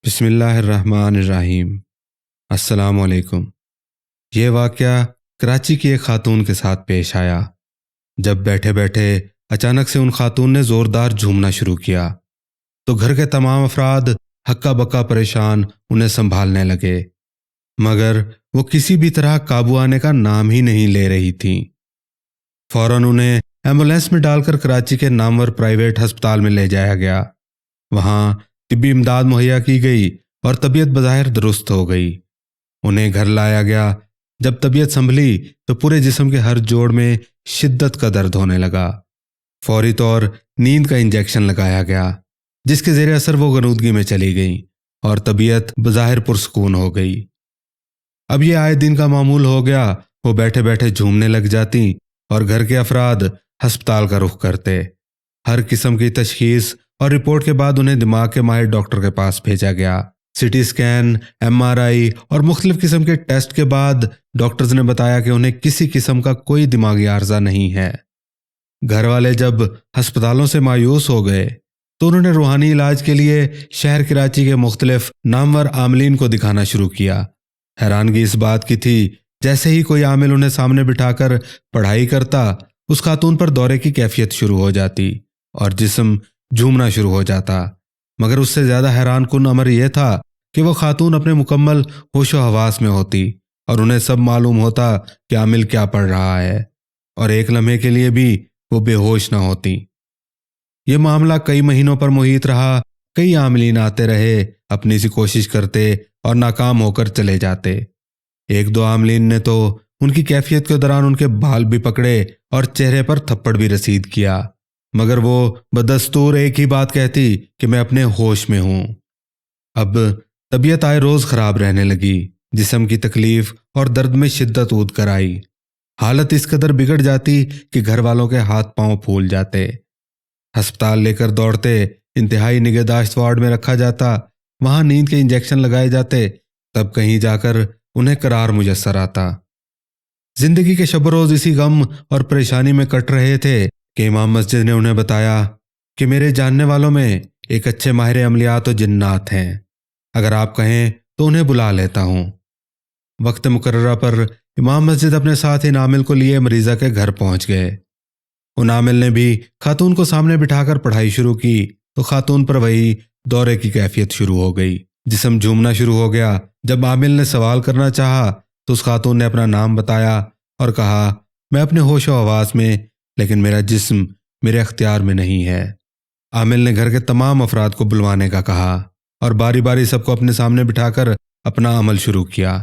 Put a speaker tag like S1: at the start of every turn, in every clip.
S1: بسم اللہ الرحمن الرحیم۔ السلام علیکم۔ یہ واقعہ کراچی کی ایک خاتون کے ساتھ پیش آیا۔ جب بیٹھے بیٹھے اچانک سے ان خاتون نے زوردار جھومنا شروع کیا تو گھر کے تمام افراد ہکا بکا پریشان انہیں سنبھالنے لگے، مگر وہ کسی بھی طرح قابو آنے کا نام ہی نہیں لے رہی تھیں۔ فوراً انہیں ایمبولینس میں ڈال کر کراچی کے نامور پرائیویٹ ہسپتال میں لے جایا گیا۔ وہاں طبی امداد مہیا کی گئی اور طبیعت بظاہر درست ہو گئی۔ انہیں گھر لایا گیا۔ جب طبیعت سنبھلی تو پورے جسم کے ہر جوڑ میں شدت کا درد ہونے لگا۔ فوری طور نیند کا انجیکشن لگایا گیا، جس کے زیر اثر وہ غنودگی میں چلی گئیں اور طبیعت بظاہر پرسکون ہو گئی۔ اب یہ آئے دن کا معمول ہو گیا، وہ بیٹھے بیٹھے جھومنے لگ جاتی اور گھر کے افراد ہسپتال کا رخ کرتے۔ ہر قسم کی تشخیص اور رپورٹ کے بعد انہیں دماغ کے ماہر ڈاکٹر کے پاس بھیجا گیا۔ سی ٹی اسکین، MRI اور مختلف قسم کے ٹیسٹ کے بعد ڈاکٹرز نے بتایا کہ انہیں کسی قسم کا کوئی دماغی عارضہ نہیں ہے۔ گھر والے جب ہسپتالوں سے مایوس ہو گئے تو انہوں نے روحانی علاج کے لیے شہر کراچی کے مختلف نامور عاملین کو دکھانا شروع کیا۔ حیرانگی اس بات کی تھی، جیسے ہی کوئی عامل انہیں سامنے بٹھا کر پڑھائی کرتا، اس خاتون پر دورے کی کیفیت شروع ہو جاتی اور جسم جھومنا شروع ہو جاتا۔ مگر اس سے زیادہ حیران کن امر یہ تھا کہ وہ خاتون اپنے مکمل ہوش و حواس میں ہوتی اور انہیں سب معلوم ہوتا کہ عامل کیا پڑھ رہا ہے، اور ایک لمحے کے لیے بھی وہ بے ہوش نہ ہوتی۔ یہ معاملہ کئی مہینوں پر محیط رہا۔ کئی عاملین آتے رہے، اپنی سی کوشش کرتے اور ناکام ہو کر چلے جاتے۔ ایک دو عاملین نے تو ان کی کیفیت کے دوران ان کے بال بھی پکڑے اور چہرے پر تھپڑ بھی رسید کیا، مگر وہ بدستور ایک ہی بات کہتی کہ میں اپنے ہوش میں ہوں۔ اب طبیعت آئے روز خراب رہنے لگی، جسم کی تکلیف اور درد میں شدت عود کر آئی۔ حالت اس قدر بگڑ جاتی کہ گھر والوں کے ہاتھ پاؤں پھول جاتے۔ ہسپتال لے کر دوڑتے، انتہائی نگہداشت وارڈ میں رکھا جاتا، وہاں نیند کے انجیکشن لگائے جاتے، تب کہیں جا کر انہیں قرار میسر آتا۔ زندگی کے شب و روز اسی غم اور پریشانی میں کٹ رہے تھے کہ امام مسجد نے انہیں بتایا کہ میرے جاننے والوں میں ایک اچھے ماہر عملیات و جنات ہیں، اگر آپ کہیں تو انہیں بلا لیتا ہوں۔ وقت مقررہ پر امام مسجد اپنے ساتھ ان عامل کو لیے مریضہ کے گھر پہنچ گئے۔ ان عامل نے بھی خاتون کو سامنے بٹھا کر پڑھائی شروع کی تو خاتون پر وہی دورے کی کیفیت شروع ہو گئی، جسم جھومنا شروع ہو گیا۔ جب عامل نے سوال کرنا چاہا تو اس خاتون نے اپنا نام بتایا اور کہا، میں اپنے ہوش و حواس میں، لیکن میرا جسم میرے اختیار میں نہیں ہے۔ عامل نے گھر کے تمام افراد کو بلوانے کا کہا اور باری باری سب کو اپنے سامنے بٹھا کر اپنا عمل شروع کیا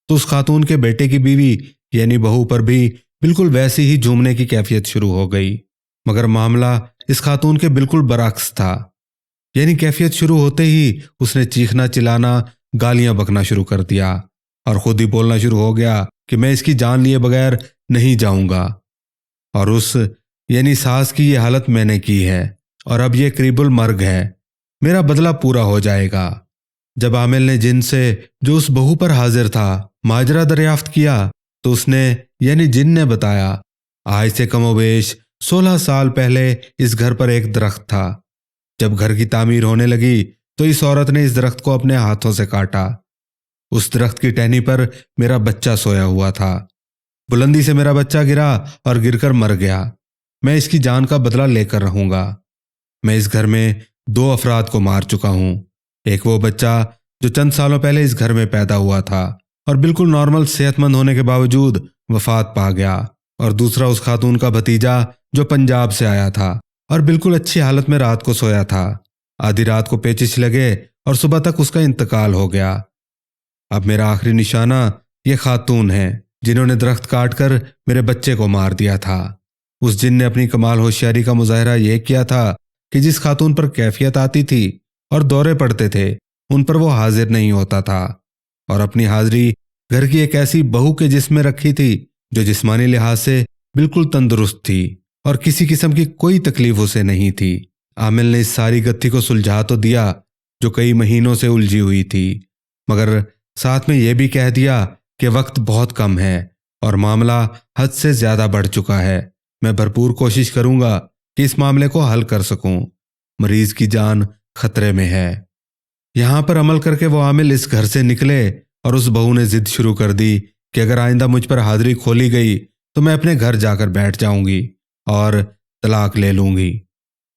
S1: تو اس خاتون کے بیٹے کی بیوی یعنی بہو پر بھی بالکل ویسی ہی جھومنے کی کیفیت شروع ہو گئی، مگر معاملہ اس خاتون کے بالکل برعکس تھا۔ یعنی کیفیت شروع ہوتے ہی اس نے چیخنا چلانا، گالیاں بکنا شروع کر دیا اور خود ہی بولنا شروع ہو گیا کہ میں اس کی جان لیے بغیر نہیں جاؤں گا، اور اس یعنی ساس کی یہ حالت میں نے کی ہے اور اب یہ قریب المرگ ہے، میرا بدلہ پورا ہو جائے گا۔ جب عامل نے جن سے جو اس بہو پر حاضر تھا ماجرا دریافت کیا تو اس نے یعنی جن نے بتایا، آج سے کم و بیش 16 سال پہلے اس گھر پر ایک درخت تھا۔ جب گھر کی تعمیر ہونے لگی تو اس عورت نے اس درخت کو اپنے ہاتھوں سے کاٹا۔ اس درخت کی ٹہنی پر میرا بچہ سویا ہوا تھا، بلندی سے میرا بچہ گرا اور گر کر مر گیا۔ میں اس کی جان کا بدلہ لے کر رہوں گا۔ میں اس گھر میں 2 افراد کو مار چکا ہوں، ایک وہ بچہ جو چند سالوں پہلے اس گھر میں پیدا ہوا تھا اور بالکل نارمل صحت مند ہونے کے باوجود وفات پا گیا، اور دوسرا اس خاتون کا بھتیجا جو پنجاب سے آیا تھا اور بالکل اچھی حالت میں رات کو سویا تھا۔ آدھی رات کو پیچش لگے اور صبح تک اس کا انتقال ہو گیا۔ اب میرا آخری نشانہ یہ خاتون ہے جنہوں نے درخت کاٹ کر میرے بچے کو مار دیا تھا۔ اس جن نے اپنی کمال ہوشیاری کا مظاہرہ یہ کیا تھا کہ جس خاتون پر کیفیت آتی تھی اور دورے پڑتے تھے ان پر وہ حاضر نہیں ہوتا تھا، اور اپنی حاضری گھر کی ایک ایسی بہو کے جسم میں رکھی تھی جو جسمانی لحاظ سے بالکل تندرست تھی اور کسی قسم کی کوئی تکلیف اسے نہیں تھی۔ عامل نے اس ساری گتھی کو سلجھا تو دیا جو کئی مہینوں سے الجھی ہوئی تھی، مگر ساتھ میں یہ بھی کہہ دیا کہ وقت بہت کم ہے اور معاملہ حد سے زیادہ بڑھ چکا ہے۔ میں بھرپور کوشش کروں گا کہ اس معاملے کو حل کر سکوں، مریض کی جان خطرے میں ہے۔ یہاں پر عمل کر کے وہ عامل اس گھر سے نکلے اور اس بہو نے ضد شروع کر دی کہ اگر آئندہ مجھ پر حاضری کھولی گئی تو میں اپنے گھر جا کر بیٹھ جاؤں گی اور طلاق لے لوں گی۔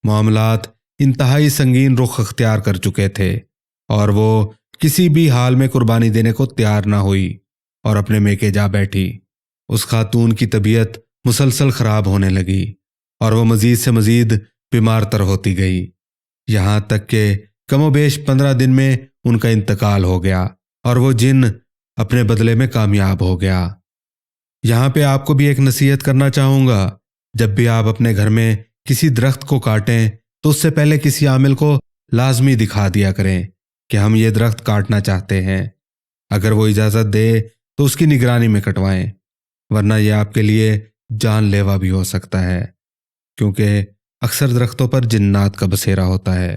S1: معاملات انتہائی سنگین رخ اختیار کر چکے تھے اور وہ کسی بھی حال میں قربانی دینے کو تیار نہ ہوئی اور اپنے میکے جا بیٹھی۔ اس خاتون کی طبیعت مسلسل خراب ہونے لگی اور وہ مزید سے مزید بیمار تر ہوتی گئی، یہاں تک کہ کم و بیش 15 دن میں ان کا انتقال ہو گیا اور وہ جن اپنے بدلے میں کامیاب ہو گیا۔ یہاں پہ آپ کو بھی ایک نصیحت کرنا چاہوں گا، جب بھی آپ اپنے گھر میں کسی درخت کو کاٹیں تو اس سے پہلے کسی عامل کو لازمی دکھا دیا کریں کہ ہم یہ درخت کاٹنا چاہتے ہیں۔ اگر وہ اجازت دے تو اس کی نگرانی میں کٹوائیں، ورنہ یہ آپ کے لیے جان لیوا بھی ہو سکتا ہے، کیونکہ اکثر درختوں پر جنات کا بسیرا ہوتا ہے۔